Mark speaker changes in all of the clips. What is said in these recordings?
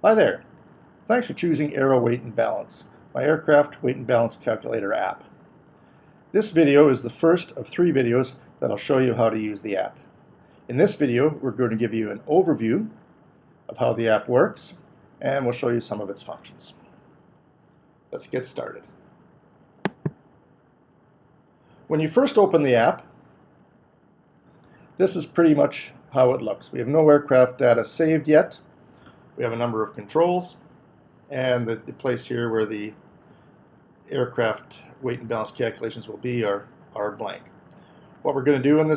Speaker 1: Hi there. Thanks for choosing Aero Weight and Balance, my aircraft weight and balance calculator app. This video is the first of 3 videos that will show you how to use the app. In this video, we're going to give you an overview of how the app works, and we'll show you some of its functions. Let's get started. When you first open the app, this is pretty much how it looks. We have no aircraft data saved yet. We have a number of controls, and the place here where the aircraft weight and balance calculations will be are blank. What we're going to do in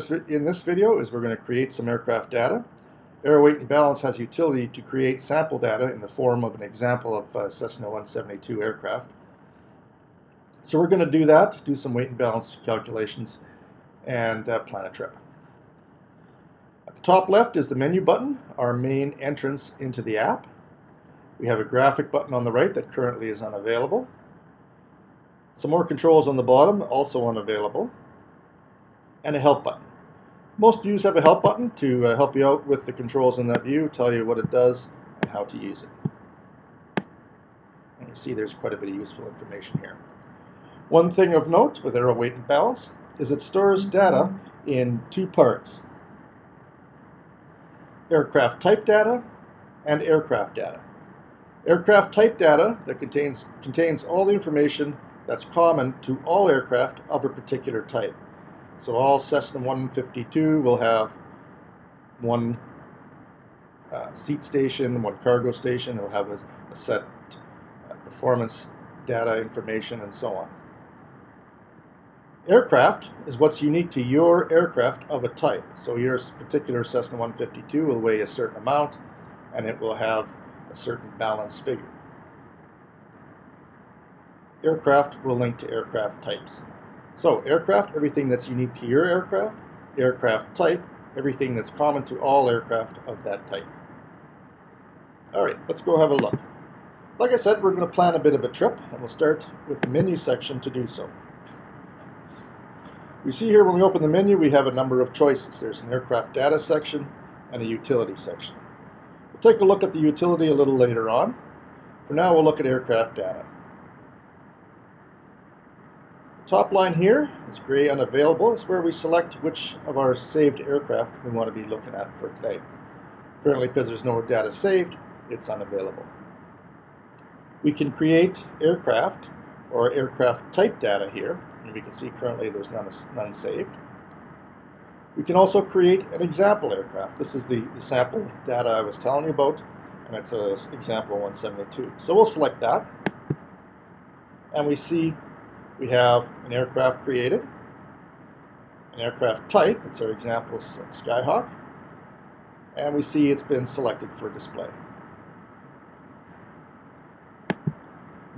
Speaker 1: this video is we're going to create some aircraft data. Aero Weight and Balance has utility to create sample data in the form of an example of Cessna 172 aircraft. So we're going to do that, do some weight and balance calculations, and plan a trip. At the top left is the menu button, our main entrance into the app. We have a graphic button on the right that currently is unavailable. Some more controls on the bottom, also unavailable. And a help button. Most views have a help button to help you out with the controls in that view, tell you what it does and how to use it. And you see there's quite a bit of useful information here. One thing of note with Aero Weight and Balance is it stores data in 2 parts. Aircraft type data and aircraft data. Aircraft type data that contains all the information that's common to all aircraft of a particular type. So all Cessna 152 will have one seat station, one cargo station. It will have a set performance data information and so on. Aircraft is what's unique to your aircraft of a type. So your particular Cessna 152 will weigh a certain amount and it will have a certain balance figure. Aircraft will link to aircraft types. So aircraft, everything that's unique to your aircraft. Aircraft type, everything that's common to all aircraft of that type. Alright, let's go have a look. Like I said, we're going to plan a bit of a trip, and we'll start with the menu section to do so. We see here when we open the menu we have a number of choices. There's an aircraft data section and a utility section. We'll take a look at the utility a little later on. For now we'll look at aircraft data. The top line here is gray unavailable. It's where we select which of our saved aircraft we want to be looking at for today. Currently, because there's no data saved, it's unavailable. We can create aircraft or aircraft type data here, and we can see currently there's none saved. We can also create an example aircraft. This is the sample data I was telling you about, and it's an example 172. So we'll select that, and we see we have an aircraft created, an aircraft type, it's our example Skyhawk, and we see it's been selected for display.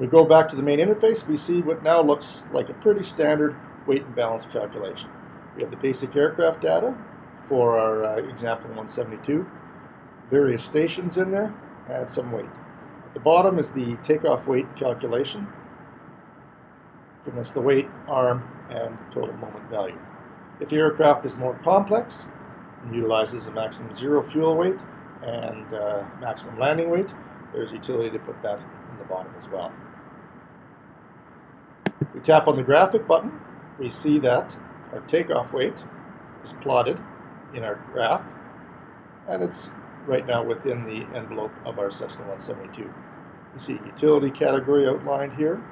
Speaker 1: We go back to the main interface, we see what now looks like a pretty standard weight and balance calculation. We have the basic aircraft data for our example 172, various stations in there, and some weight. At the bottom is the takeoff weight calculation, giving us the weight, arm, and total moment value. If your aircraft is more complex and utilizes a maximum 0 fuel weight and maximum landing weight, there's utility to put that in the bottom as well. We tap on the graphic button, we see that our takeoff weight is plotted in our graph, and it's right now within the envelope of our Cessna 172. You see utility category outlined here.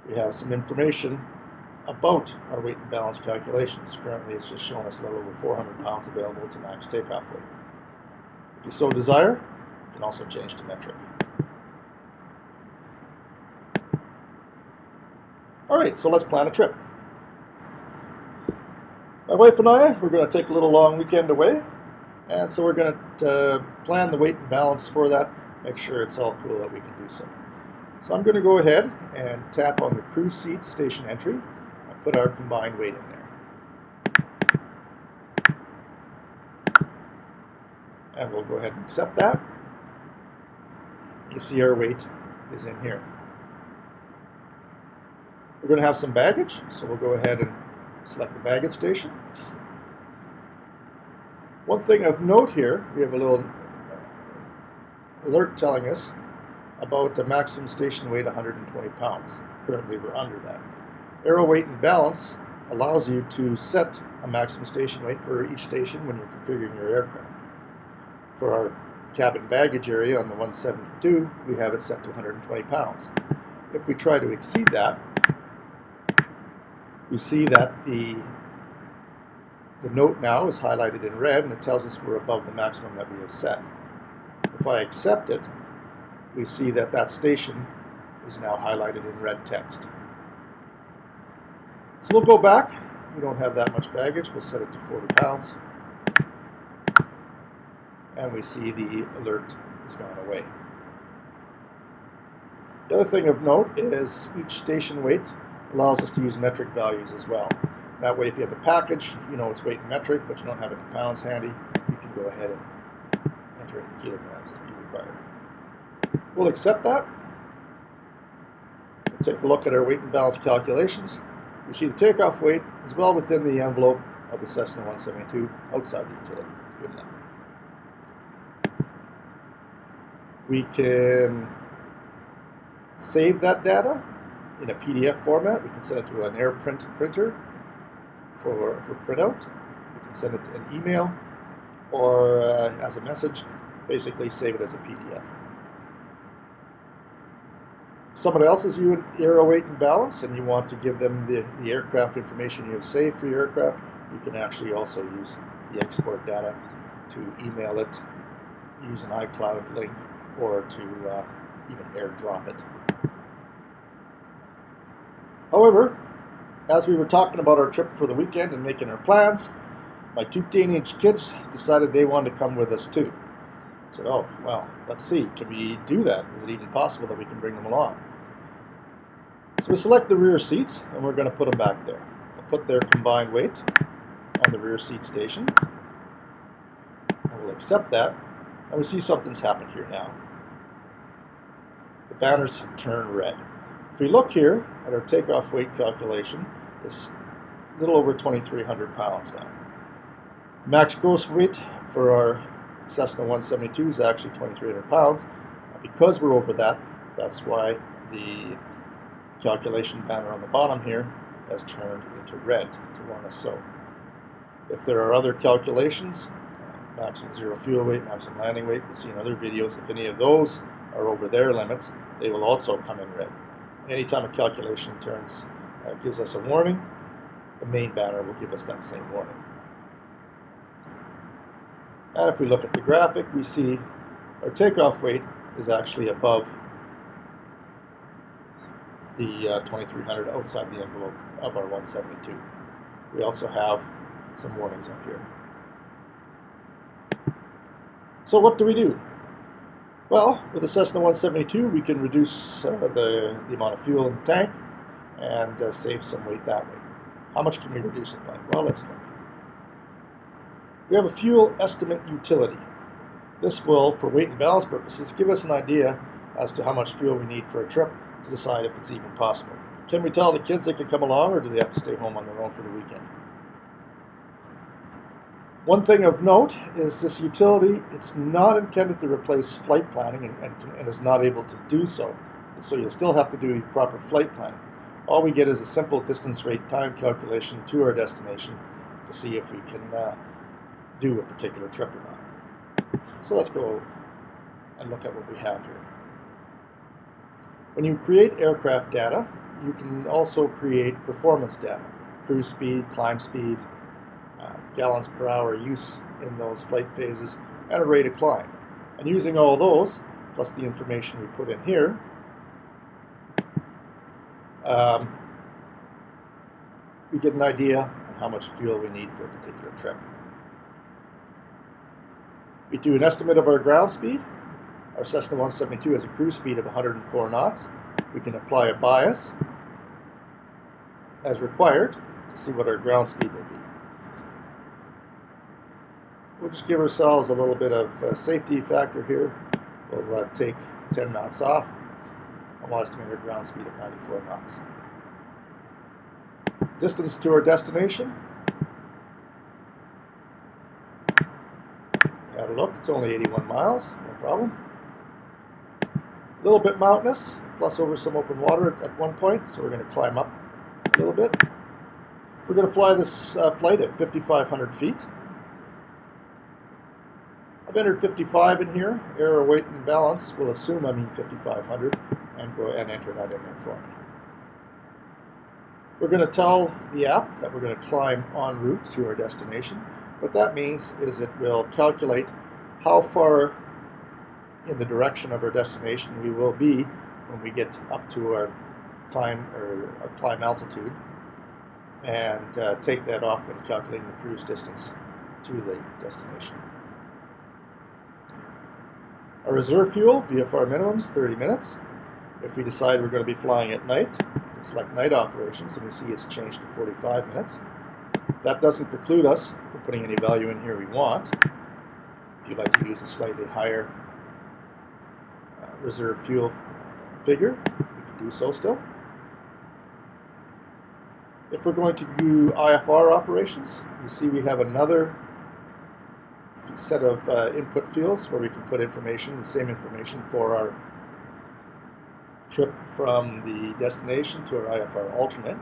Speaker 1: We have some information about our weight and balance calculations. Currently it's just showing us a little over 400 pounds available to max takeoff weight. If you so desire, you can also change to metric. Alright, so let's plan a trip. My wife and I, we're going to take a little long weekend away, and so we're going to plan the weight and balance for that, make sure it's all cool that we can do so. So I'm going to go ahead and tap on the crew seat station entry and put our combined weight in there. And we'll go ahead and accept that. You see our weight is in here. We're going to have some baggage, so we'll go ahead and select the baggage station. One thing of note here, we have a little alert telling us about the maximum station weight 120 pounds. Currently we're under that. Aero weight and balance allows you to set a maximum station weight for each station when you're configuring your aircraft. For our cabin baggage area on the 172, we have it set to 120 pounds. If we try to exceed that, we see that the note now is highlighted in red, and it tells us we're above the maximum that we have set. If I accept it, we see that that station is now highlighted in red text. So we'll go back. We don't have that much baggage. We'll set it to 40 pounds. And we see the alert has gone away. The other thing of note is each station weight allows us to use metric values as well. That way, if you have a package, you know its weight in metric, but you don't have any pounds handy, you can go ahead and enter it in kilograms if you require. We'll accept that. We'll take a look at our weight and balance calculations. We see the takeoff weight is well within the envelope of the Cessna 172 outside the utility. Good enough. We can save that data in a PDF format. We can send it to an AirPrint printer for printout. We can send it to an email or as a message, basically save it as a PDF. Someone else is viewing aero weight and balance and you want to give them the aircraft information you have saved for your aircraft, you can actually also use the export data to email it, use an iCloud link, or to even airdrop it. However, as we were talking about our trip for the weekend and making our plans, my 2 teenage kids decided they wanted to come with us too. I said, oh, well, let's see, can we do that? Is it even possible that we can bring them along? So we select the rear seats and we're going to put them back there. I'll put their combined weight on the rear seat station. And we'll accept that. And we see something's happened here now. The banners have turned red. If we look here at our takeoff weight calculation, it's a little over 2,300 pounds now. Max gross weight for our Cessna 172 is actually 2,300 pounds. Because we're over that, that's why the calculation banner on the bottom here has turned into red to warn us so. If there are other calculations, maximum zero fuel weight, maximum landing weight, we'll see in other videos, if any of those are over their limits, they will also come in red. Anytime a calculation turns, gives us a warning, the main banner will give us that same warning. And if we look at the graphic, we see our takeoff weight is actually above the 2,300 outside the envelope of our 172. We also have some warnings up here. So what do we do? Well, with the Cessna 172, we can reduce the amount of fuel in the tank and save some weight that way. How much can we reduce it by? Well, let's look. We have a fuel estimate utility. This will, for weight and balance purposes, give us an idea as to how much fuel we need for a trip to decide if it's even possible. Can we tell the kids they can come along, or do they have to stay home on their own for the weekend? One thing of note is this utility, it's not intended to replace flight planning and is not able to do so. So you'll still have to do proper flight planning. All we get is a simple distance, rate, time calculation to our destination to see if we can do a particular trip or not. So let's go and look at what we have here. When you create aircraft data, you can also create performance data, cruise speed, climb speed, gallons per hour use in those flight phases, and a rate of climb. And using all those, plus the information we put in here, we get an idea on how much fuel we need for a particular trip. We do an estimate of our ground speed. Our Cessna 172 has a cruise speed of 104 knots. We can apply a bias as required to see what our ground speed will be. We'll just give ourselves a little bit of safety factor here. We'll take 10 knots off, and we'll estimate our ground speed at 94 knots. Distance to our destination. Have a look, it's only 81 miles, no problem. little bit mountainous, plus over some open water at one point, so we're going to climb up a little bit. We're going to fly this flight at 5,500 feet. I've entered 55 in here. Error, weight, and balance will assume I mean 5,500 and go and enter that in there for me. We're going to tell the app that we're going to climb en route to our destination. What that means is it will calculate how far in the direction of our destination we will be when we get up to our climb altitude, and take that off when calculating the cruise distance to the destination. Our reserve fuel, VFR minimums, 30 minutes. If we decide we're going to be flying at night, we can select night operations, and we see it's changed to 45 minutes. That doesn't preclude us from putting any value in here we want. If you'd like to use a slightly higher reserve fuel figure, we can do so still. If we're going to do IFR operations, you see we have another set of input fields where we can put information, the same information for our trip from the destination to our IFR alternate.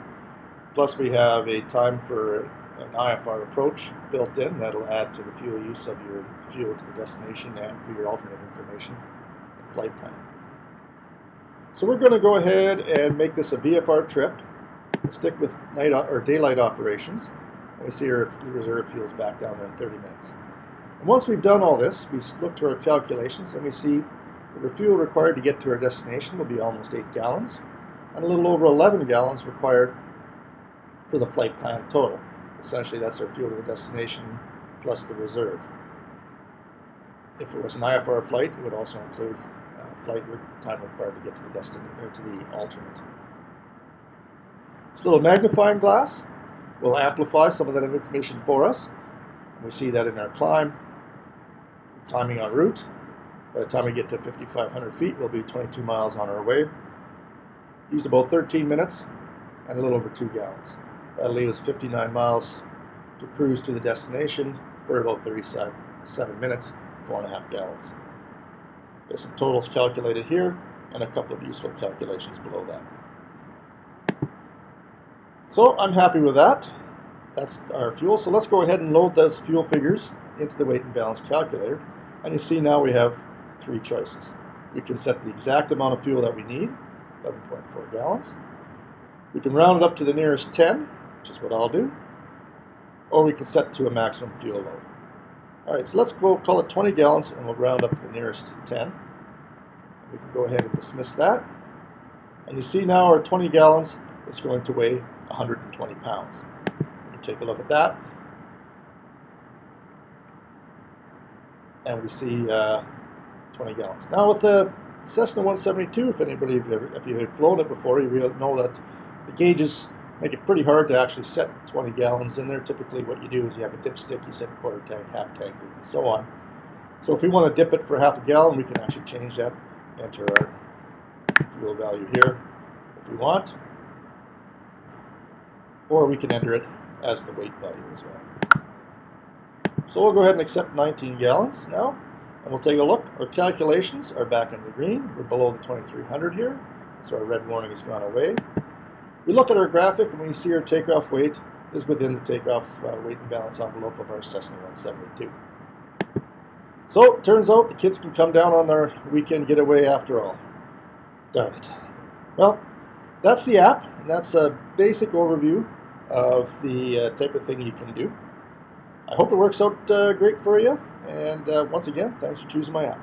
Speaker 1: Plus we have a time for an IFR approach built in that'll add to the fuel use of your fuel to the destination and for your alternate information and flight plan. So we're going to go ahead and make this a VFR trip. We'll stick with night or daylight operations, and we see our reserve fuel's back down there in 30 minutes. And once we've done all this, we look to our calculations and we see the fuel required to get to our destination will be almost 8 gallons, and a little over 11 gallons required for the flight plan total. Essentially, that's our fuel to the destination plus the reserve. If it was an IFR flight, it would also include flight time required to get to the destination or to the alternate. This little magnifying glass will amplify some of that information for us. And we see that in our climbing en route. By the time we get to 5,500 feet, we'll be 22 miles on our way. Used about 13 minutes and a little over 2 gallons. That'll leave us 59 miles to cruise to the destination for about 37 minutes, 4.5 gallons. There's some totals calculated here and a couple of useful calculations below that. So I'm happy with that. That's our fuel. So let's go ahead and load those fuel figures into the weight and balance calculator. And you see now we have 3 choices. We can set the exact amount of fuel that we need, 11.4 gallons. We can round it up to the nearest 10, which is what I'll do. Or we can set to a maximum fuel load. Alright, so let's go call it 20 gallons and we'll round up to the nearest 10. We can go ahead and dismiss that. And you see now our 20 gallons is going to weigh 120 pounds. We take a look at that. And we see 20 gallons. Now with the Cessna 172, if you have flown it before, you will know that the gauges make it pretty hard to actually set 20 gallons in there. Typically what you do is you have a dipstick, you set a quarter tank, half tank, and so on. So if we want to dip it for half a gallon, we can actually change that, enter our fuel value here if we want. Or we can enter it as the weight value as well. So we'll go ahead and accept 19 gallons now, and we'll take a look. Our calculations are back in the green. We're below the 2300 here, so our red warning has gone away. We look at our graphic and we see our takeoff weight is within the takeoff weight and balance envelope of our Cessna 172. So it turns out the kids can come down on their weekend getaway after all. Darn it. Well, that's the app, and that's a basic overview of the type of thing you can do. I hope it works out great for you, and once again, thanks for choosing my app.